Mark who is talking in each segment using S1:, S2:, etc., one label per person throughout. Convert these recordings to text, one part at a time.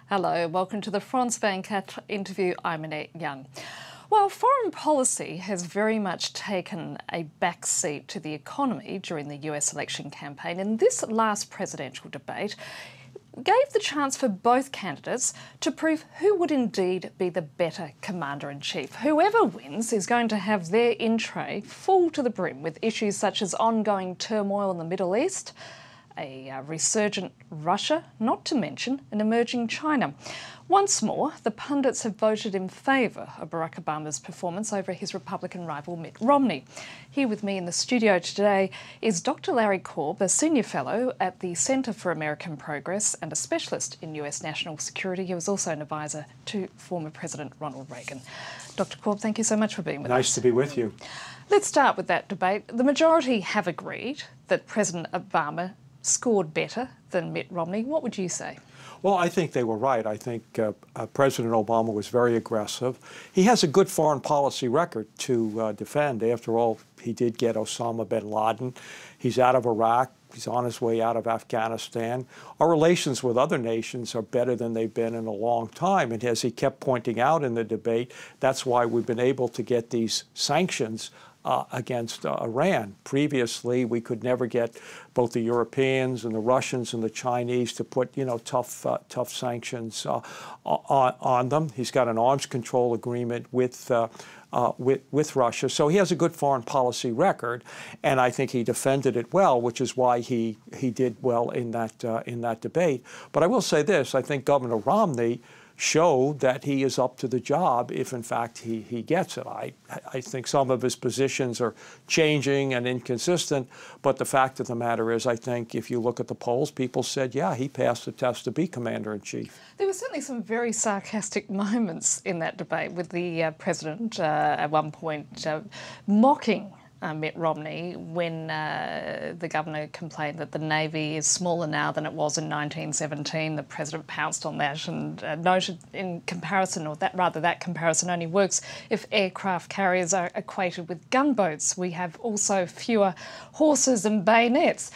S1: Hello, welcome to the France 24 interview. I'm Annette Young. While foreign policy has very much taken a backseat to the economy during the US election campaign, in this last presidential debate gave the chance for both candidates to prove who would indeed be the better commander-in-chief. Whoever wins is going to have their in-tray full to the brim with issues such as ongoing turmoil in the Middle East, a resurgent Russia, not to mention an emerging China. Once more, the pundits have voted in favour of Barack Obama's performance over his Republican rival Mitt Romney. Here with me in the studio today is Dr. Larry Korb, a Senior Fellow at the Centre for American Progress and a specialist in US national security. He was also an advisor to former President Ronald Reagan. Dr. Korb, thank you so much for being with us.
S2: Nice to be with you.
S1: Let's start with that debate. The majority have agreed that President Obama scored better than Mitt Romney. What would you say?
S2: Well, I think they were right. I think President Obama was very aggressive. He has a good foreign policy record to defend. After all, he did get Osama bin Laden. He's out of Iraq. He's on his way out of Afghanistan. Our relations with other nations are better than they've been in a long time. And as he kept pointing out in the debate, that's why we've been able to get these sanctions against Iran. Previously, we could never get both the Europeans and the Russians and the Chinese to put, tough sanctions on them. He's got an arms control agreement with Russia, so he has a good foreign policy record, and I think he defended it well, which is why he did well in that debate. But I will say this: I think Governor Romney showed that he is up to the job if, in fact, he gets it. I think some of his positions are changing and inconsistent, but the fact of the matter is, I think if you look at the polls, people said, yeah, he passed the test to be commander-in-chief.
S1: There were certainly some very sarcastic moments in that debate with the president at one point mocking Mitt Romney when the governor complained that the Navy is smaller now than it was in 1917. The president pounced on that and noted in comparison, or that comparison only works if aircraft carriers are equated with gunboats. We have also fewer horses and bayonets.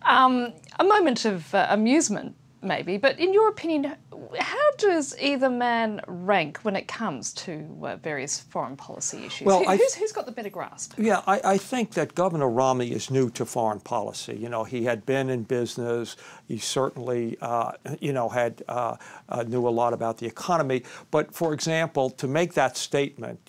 S1: A moment of amusement, maybe, but in your opinion, how does either man rank when it comes to various foreign policy issues?
S2: Well,
S1: who's got the better grasp?
S2: Yeah, I think that Governor Romney is new to foreign policy. You know, he had been in business. He certainly, knew a lot about the economy. But, for example, to make that statement,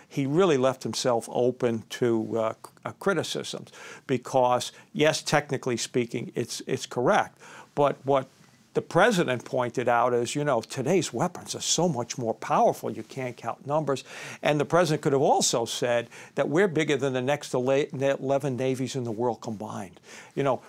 S2: he really left himself open to criticisms because, yes, technically speaking, it's correct. But what the president pointed out is, today's weapons are so much more powerful, you can't count numbers. And the president could have also said that we're bigger than the next 11 navies in the world combined.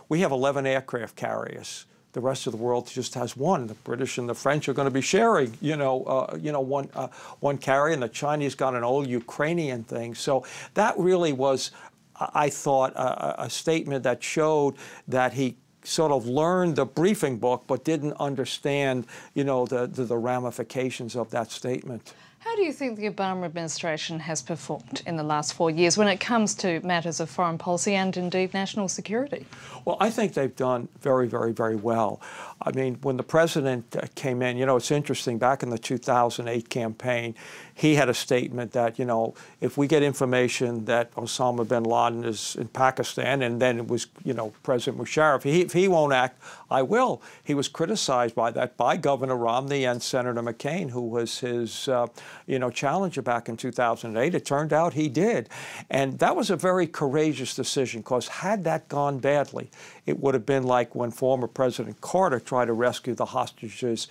S2: We have 11 aircraft carriers. The rest of the world just has one. The British and the French are going to be sharing, one carrier, and the Chinese got an old Ukrainian thing. So that really was, I thought, a statement that showed that he sort of learned the briefing book but didn't understand, the ramifications of that statement.
S1: How do you think the Obama administration has performed in the last 4 years when it comes to matters of foreign policy and indeed national security?
S2: Well, I think they've done very, very, very well. I mean, when the president came in, it's interesting, back in the 2008 campaign, he had a statement that, if we get information that Osama bin Laden is in Pakistan, and then it was, President Musharraf, if he won't act, I will. He was criticized by that by Governor Romney and Senator McCain, who was his, challenger back in 2008. It turned out he did. And that was a very courageous decision, because had that gone badly, it would have been like when former President Carter tried to rescue the hostages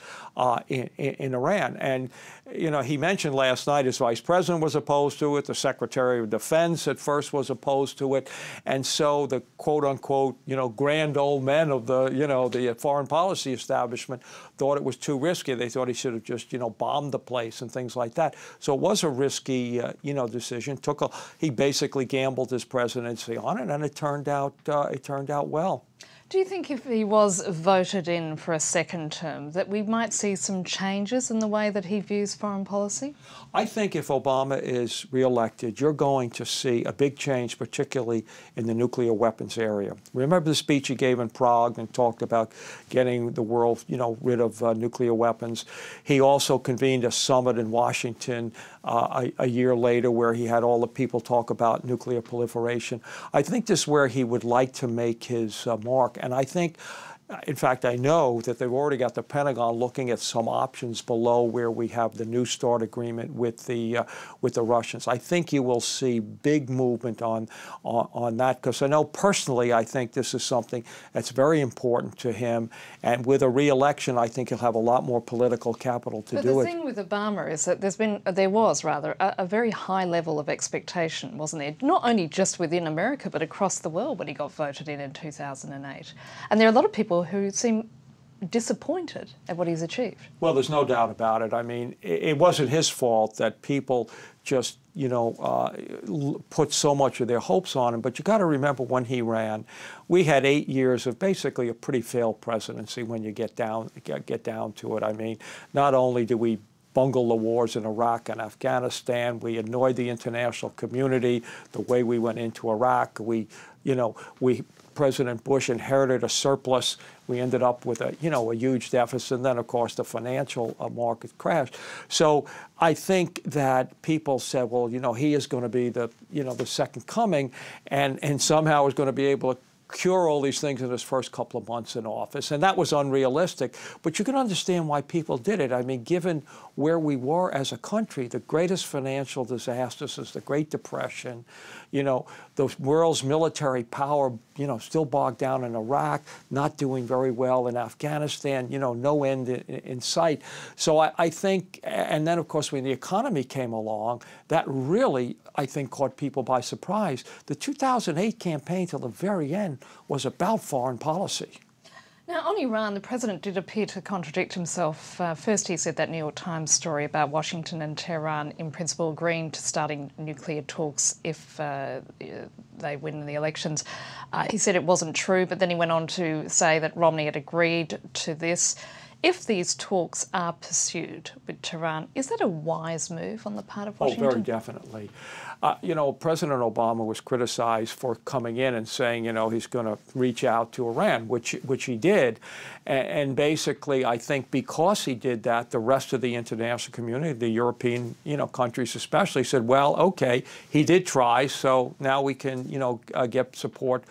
S2: in Iran. And, he mentioned last night his vice president was opposed to it. The Secretary of Defense at first was opposed to it. And so the quote-unquote, grand old men of the foreign policy establishment thought it was too risky. They thought he should have just, bombed the place and things like that. So it was a risky, decision. He basically gambled his presidency on it, and it turned out well.
S1: Do you think if he was voted in for a second term that we might see some changes in the way that he views foreign policy?
S2: I think if Obama is reelected, you're going to see a big change, particularly in the nuclear weapons area. Remember the speech he gave in Prague and talked about getting the world, rid of nuclear weapons. He also convened a summit in Washington a year later where he had all the people talk about nuclear proliferation. I think this is where he would like to make his mark. And I think, in fact, I know that they've already got the Pentagon looking at some options below where we have the New START agreement with the Russians. I think you will see big movement on that, because I know personally I think this is something that's very important to him. And with a re-election, I think he'll have a lot more political capital to do it.
S1: But the thing with Obama is that there was a very high level of expectation, wasn't there? Not only just within America, but across the world when he got voted in 2008. And there are a lot of people who seem disappointed at what he's achieved.
S2: Well, there's no doubt about it. I mean, it wasn't his fault that people just, put so much of their hopes on him. But you got to remember when he ran, we had 8 years of basically a pretty failed presidency when you get down to it. I mean, not only did we bungle the wars in Iraq and Afghanistan, we annoyed the international community the way we went into Iraq. President Bush inherited a surplus. We ended up with a huge deficit, and then of course the financial market crashed. So I think that people said, well, he is going to be the second coming, and somehow is going to be able to cure all these things in his first couple of months in office. And that was unrealistic. But you can understand why people did it. I mean, given where we were as a country, the greatest financial disasters is the Great Depression, the world's military power, still bogged down in Iraq, not doing very well in Afghanistan, no end in sight. So I think, and then of course when the economy came along, that really, I think, caught people by surprise. The 2008 campaign till the very end was about foreign policy.
S1: Now, on Iran, the president did appear to contradict himself. First, he said that New York Times story about Washington and Tehran, in principle, agreeing to starting nuclear talks if they win the elections. He said it wasn't true, but then he went on to say that Romney had agreed to this. If these talks are pursued with Tehran, is that a wise move on the part of Washington?
S2: Oh, very definitely. President Obama was criticized for coming in and saying, he's going to reach out to Iran, which he did. And basically, I think because he did that, the rest of the international community, the European, countries especially, said, well, okay, he did try, so now we can, get support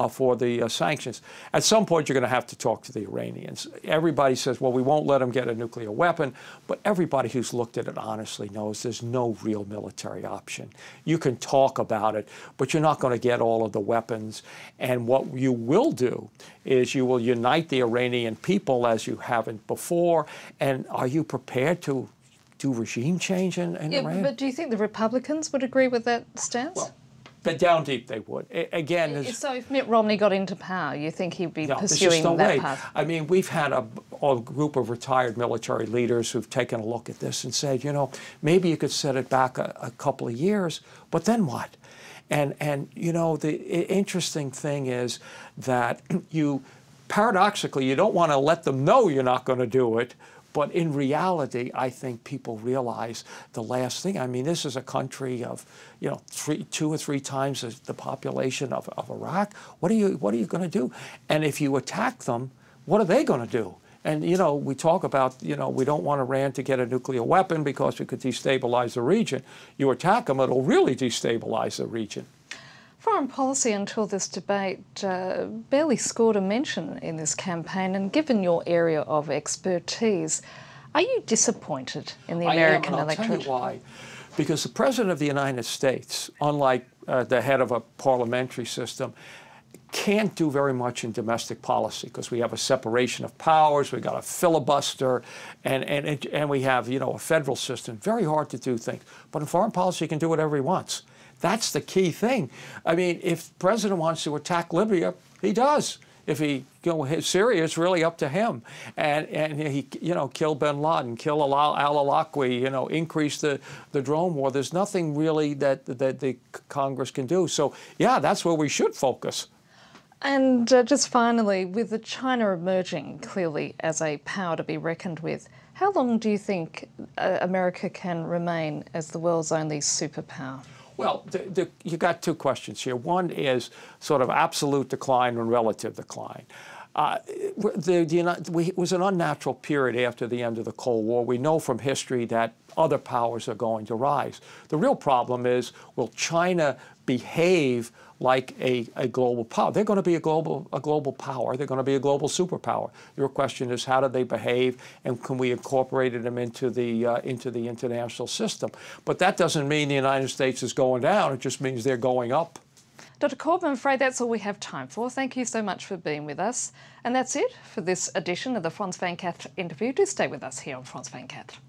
S2: for the sanctions. At some point, you're going to have to talk to the Iranians. Everybody says, well, we won't let them get a nuclear weapon, but everybody who's looked at it honestly knows there's no real military option. You can talk about it, but you're not going to get all of the weapons. And what you will do is you will unite the Iranian people as you haven't before. And are you prepared to do regime change in Iran?
S1: But do you think the Republicans would agree with that stance?
S2: Well, but down deep they would. Again,
S1: so if Mitt Romney got into power, you think he'd be pursuing
S2: there's just no
S1: that
S2: way.
S1: path?
S2: I mean, we've had a group of retired military leaders who've taken a look at this and said, maybe you could set it back a couple of years, but then what? And the interesting thing is that paradoxically, you don't want to let them know you're not going to do it. But in reality, I think people realize the last thing. I mean, this is a country of, 2 or 3 times the population of Iraq. What are you going to do? And if you attack them, what are they going to do? And, we talk about, we don't want Iran to get a nuclear weapon because it could destabilize the region. You attack them, it'll really destabilize the region.
S1: Foreign policy until this debate barely scored a mention in this campaign, and given your area of expertise, are you disappointed in the American electorate?
S2: I'll tell you why. Because the President of the United States, unlike the head of a parliamentary system, can't do very much in domestic policy because we have a separation of powers, we got a filibuster, and we have a federal system. Very hard to do things. But in foreign policy, he can do whatever he wants. That's the key thing. I mean, if the president wants to attack Libya, he does. If he, Syria, it's really up to him. And he, kill bin Laden, kill al-Awlaki, increase the drone war. There's nothing really that the Congress can do. So, yeah, that's where we should focus.
S1: And just finally, with China emerging clearly as a power to be reckoned with, how long do you think America can remain as the world's only superpower?
S2: Well, you got two questions here. One is sort of absolute decline and relative decline. It was an unnatural period after the end of the Cold War. We know from history that other powers are going to rise. The real problem is, will China behave like a global power? They're going to be a global power. They're going to be a global superpower. Your question is, how do they behave, and can we incorporate them into the international system? But that doesn't mean the United States is going down. It just means they're going up.
S1: Dr. Korb, I'm afraid that's all we have time for. Thank you so much for being with us. And that's it for this edition of the Frans van Kath interview. Do stay with us here on Frans van Kath.